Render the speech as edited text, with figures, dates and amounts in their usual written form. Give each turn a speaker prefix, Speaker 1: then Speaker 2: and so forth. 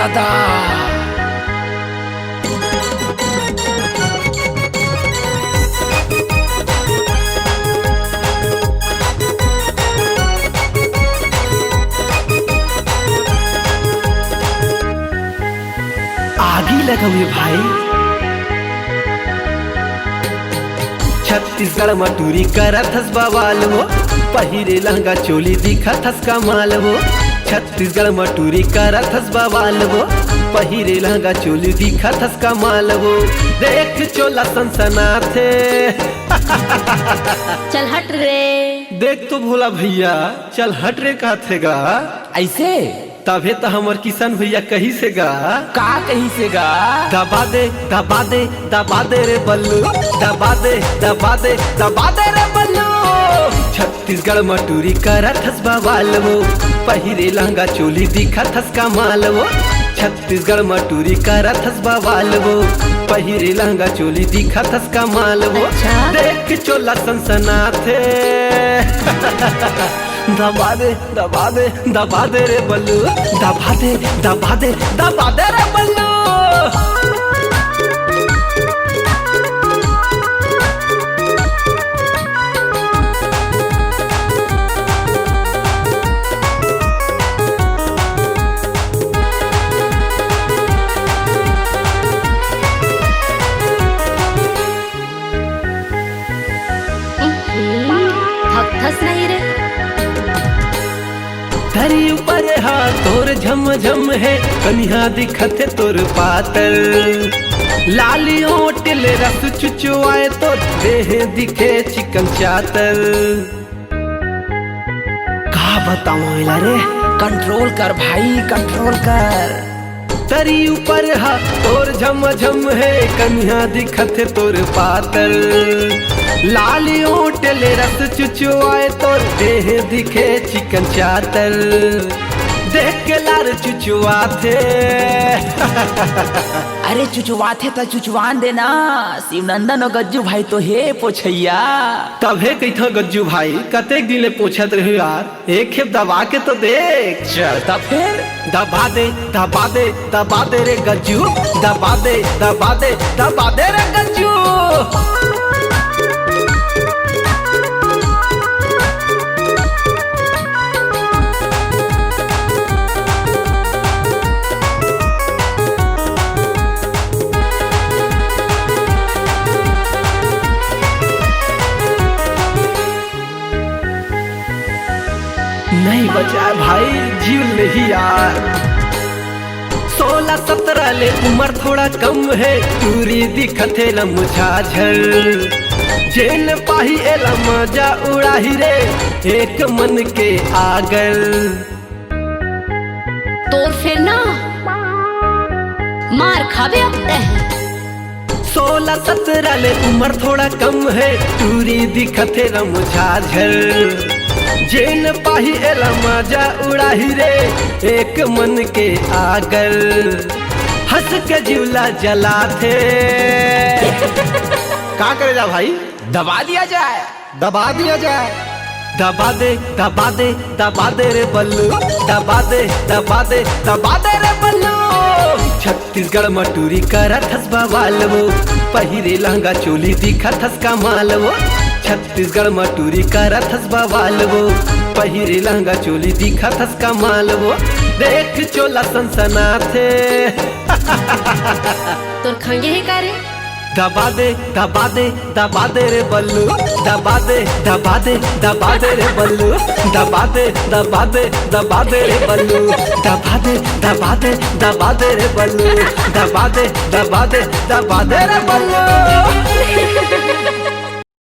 Speaker 1: दादा।
Speaker 2: आगी लगावे भाई। छत्तीसगढ़ मटूरी करत हस बवाल हो, पहिरे लहंगा चोली दिखत हस कमाल हो। छत्तीसगढ़ मटूरी करत हस बवाल हो, पहिरे लहंगा चोली दिखत हस कमाल हो। देख चोला सनसनाथे
Speaker 3: चल हट रे।
Speaker 2: देख तो भोला भैया, चल हट रे कहथे गा।
Speaker 1: ऐसे
Speaker 2: तभे तो हमर किशन भैया कहीं से गा।
Speaker 1: का कहीं से गा?
Speaker 2: दबा दे दबा दे दबा दे रे बल्लू, दबा दे दबा दे दबा दे रे बल्लू। छत्तीसगढ़ मटूरी करत हस बवाल हो, पहिरे लहंगा चोली दिखत हस कमाल हो। छत्तीसगढ़ मटूरी करत हस बवाल हो, पहिरे लहंगा चोली दिखत हस कमाल हो।
Speaker 3: अच्छा?
Speaker 2: देख चोला सनसनाथे दबा दे दबा दे दबा दे रे बल्लू, दबा दे दबा दे दबा दे रे बल्लू।
Speaker 3: थस नहीं रे।
Speaker 2: धरी ऊपर हाथ तोर झम झम है, कन्हा दिखत है तोर पातर। लाली ओटल रस चुचुआए तो देह दिखे चिकन चातर। का बताऊं इला रे?
Speaker 1: कंट्रोल कर भाई, कंट्रोल कर।
Speaker 2: तरी ऊपर हाथ तोर झम झम है, कन्हा दिखत है तोर पातर। लाली ओटल रस चुचुआए तो देह दिखे चिकन चातर। देख के लार चुचुआ थे
Speaker 1: अरे चुचुआथे तो चुचवान देना। शिवनंदन और गज्जू भाई तो हे पोछैया।
Speaker 2: तभे कही गज्जू भाई कतेक दिन ले पूछत रहे यार, एक खेप दबा के तो देख।
Speaker 1: चल तब फिर
Speaker 2: दबा दे दबा दे दबा दे रे गज्जू, दबा दे दबा दे दबा दे रे गज्जू। नहीं बचा भाई, जीव नहीं यार। 16-17 ले उम्र थोड़ा कम है, दूरी दिखत है न मुझाझर। जेल पाही एला मजा उड़ाही रे, एक मन के आगर।
Speaker 3: तोर फिर ना मार खावे अपते हैं।
Speaker 2: 16-17 ले उम्र थोड़ा कम है, दूरी दिखत है न मुझाझर। जेल पाही एला मजा उड़ाही रे, एक मन के आगर। हंस के जिवला जला थे का करे जा भाई?
Speaker 1: दबा दिया जाए,
Speaker 2: दबा दिया जाए। दबा दे दबा दे दबा दे रे बल्लू, दबा दे दबा दे दबा दे रे बल्लू। छत्तीसगढ़ मटूरी करत हस बवाल हो, पहिरे लहंगा चोली दिखत हस कमाल हो। छत्तीसगढ़ मटूरी करत हस बवाल हो, पहिरे लहंगा चोली दिखत हस कमाल हो। देख चोला सनसनाथे
Speaker 3: तोर खंगे ही करे।
Speaker 2: दबा दे दबा दे दबा दे रे बल्लू, दबा दे दबा दे दबा दे रे बल्लू, दबा दे दबा दे दबा दे रे बल्लू, दबा दे दबा दे दबा दे रे बल्लू, दबा दे दबा दे दबा दे रे बल्लू।